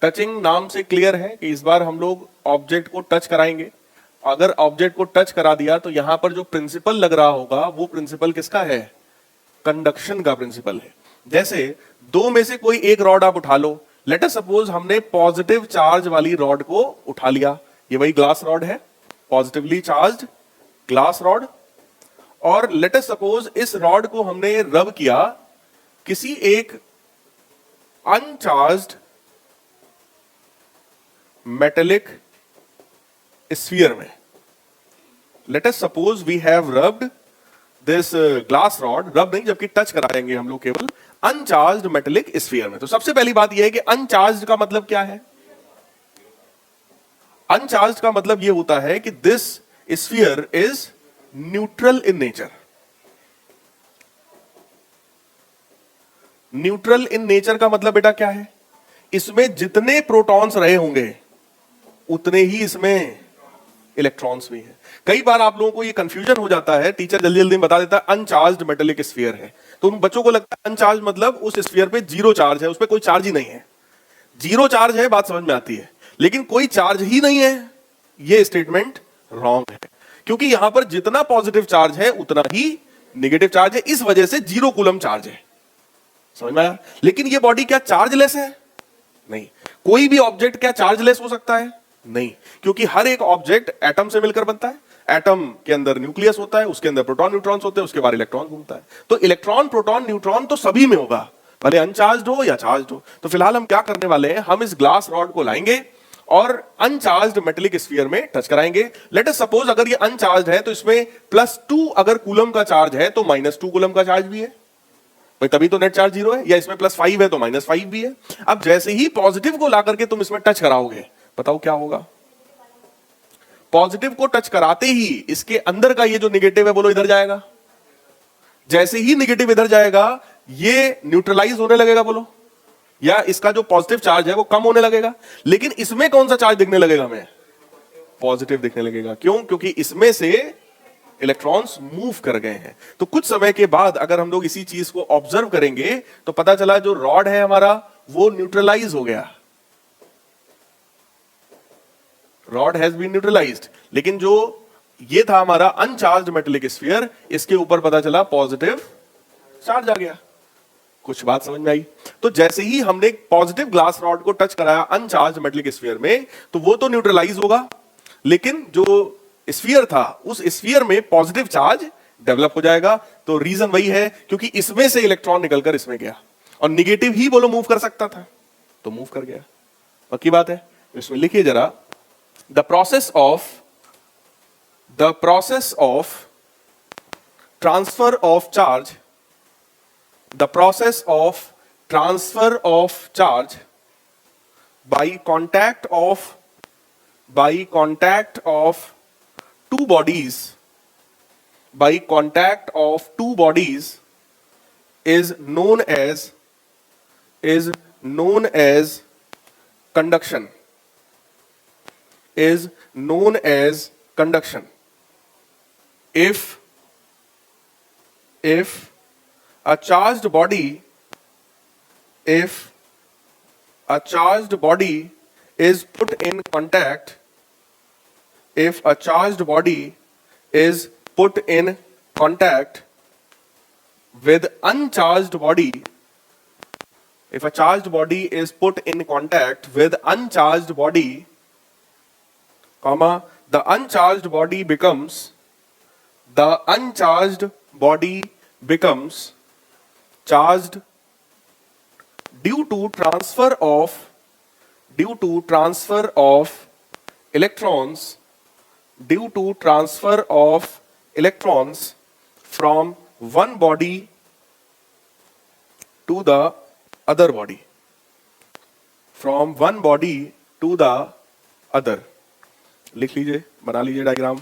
Touching नाम से clear है कि इस बार हम लोग ऑब्जेक्ट को टच कराएंगे। अगर ऑब्जेक्ट को टच करा दिया तो यहां पर जो प्रिंसिपल लग रहा होगा वो प्रिंसिपल किसका है? कंडक्शन का प्रिंसिपल है। जैसे दो में से कोई एक रॉड आप उठा लो, लेट अस सपोज हमने पॉजिटिव चार्ज वाली रॉड को उठा लिया, ये वही ग्लास रॉड है, पॉजिटिवली चार्ज्ड ग्लास रॉड, और लेट अस सपोज इस रॉड को हमने रब किया किसी एक अनचार्ज्ड मेटेलिक स्फीयर में। Let us suppose we have rubbed this glass rod, rub नहीं जबकि टच कराएंगे हम लोग केवल अनचार्ज्ड मेटेलिक स्फीयर में। तो सबसे पहली बात यह है कि अनचार्ज्ड का मतलब क्या है? अनचार्ज्ड का मतलब यह होता है कि this sphere is neutral in nature. Neutral in nature का मतलब बेटा क्या है? इसमें जितने प्रोटॉन्स रहे होंगे उतने ही इसमें इलेक्ट्रॉन्स भी हैं। कई बार आप लोगों को ये कंफ्यूजन हो जाता है, टीचर जल्दी जल्दी बता देता है अनचार्ज्ड मेटेलिक स्फीयर है, तो उन बच्चों को लगता है अनचार्ज मतलब उस स्फीयर पे जीरो चार्ज है, उस पे कोई चार्ज ही नहीं है। जीरो चार्ज है बात समझ में आती है, लेकिन कोई चार्ज ही नहीं है, ये स्टेटमेंट रॉन्ग है, क्योंकि यहां पर जितना पॉजिटिव चार्ज है उतना ही नेगेटिव चार्ज है, इस वजह से 0 कूलम चार्ज है। समझ में आया? लेकिन ये बॉडी क्या चार्जलेस है? नहीं। कोई भी ऑब्जेक्ट क्या चार्जलेस हो सकता है? नहीं, क्योंकि हर एक ऑब्जेक्ट एटम से मिलकर बनता है। एटम के अंदर न्यूक्लियस होता है, उसके अंदर प्रोटॉन न्यूट्रॉन्स होते हैं, उसके बाद इलेक्ट्रॉन घूमता है। तो इलेक्ट्रॉन प्रोटॉन न्यूट्रॉन तो सभी में होगा, भले अनचार्ज्ड हो या चार्ज्ड हो। तो फिलहाल हम क्या करने वाले हैं, हम इस ग्लास रॉड को लाएंगे और अनचार्ज्ड मेटेलिक स्फीयर में टच कराएंगे। लेट अस सपोज अगर ये अनचार्ज्ड है तो इसमें +2 अगर कूलम का चार्ज है तो -2 कूलम का चार्ज भी है भाई, तभी तो नेट चार्ज 0 है। या इसमें +5 है तो -5 भी है। अब जैसे ही पॉजिटिव को ला करके तुम इसमें टच कराओगे, बताओ क्या होगा? पॉजिटिव को टच कराते ही इसके अंदर का ये जो नेगेटिव है बोलो इधर जाएगा। जैसे ही नेगेटिव इधर जाएगा ये न्यूट्रलाइज होने लगेगा बोलो, या इसका जो पॉजिटिव चार्ज है वो कम होने लगेगा। लेकिन इसमें कौन सा चार्ज दिखने लगेगा? हमें पॉजिटिव दिखने लगेगा। क्यों? क्योंकि इसमें से इलेक्ट्रॉन्स मूव कर गए हैं। तो कुछ समय के बाद अगर हम लोग इसी चीज को ऑब्जर्व करेंगे तो पता चला जो रॉड है हमारा वो न्यूट्रलाइज हो गया, रॉड हैज बीन न्यूट्रलाइज्ड। लेकिन जो ये था हमारा अनचार्ज्ड मेटेलिक स्फीयर, इसके ऊपर पता चला पॉजिटिव चार्ज आ गया। कुछ बात समझ में आई? तो जैसे ही हमने पॉजिटिव ग्लास रॉड को टच कराया अनचार्ज्ड मेटेलिक स्फीयर में तो वो तो न्यूट्रलाइज होगा, लेकिन जो स्फीयर था उस स्फीयर में पॉजिटिव चार्ज डेवलप हो जाएगा। तो रीजन वही है क्योंकि इसमें से इलेक्ट्रॉन निकलकर इसमें गया, और निगेटिव ही बोलो मूव कर सकता था तो मूव कर गया। पक्की बात है? इसमें लिखिए जरा, the process of transfer of charge, the process of transfer of charge by contact of two bodies, by contact of two bodies is known as conduction, is known as conduction. If a charged body is put in contact, if a charged body is put in contact with uncharged body, if a charged body is put in contact with uncharged body, comma, the uncharged body becomes charged due to transfer of electrons from one body to the other body, from one body to the other. लिख लीजिए, बना लीजिए diagram.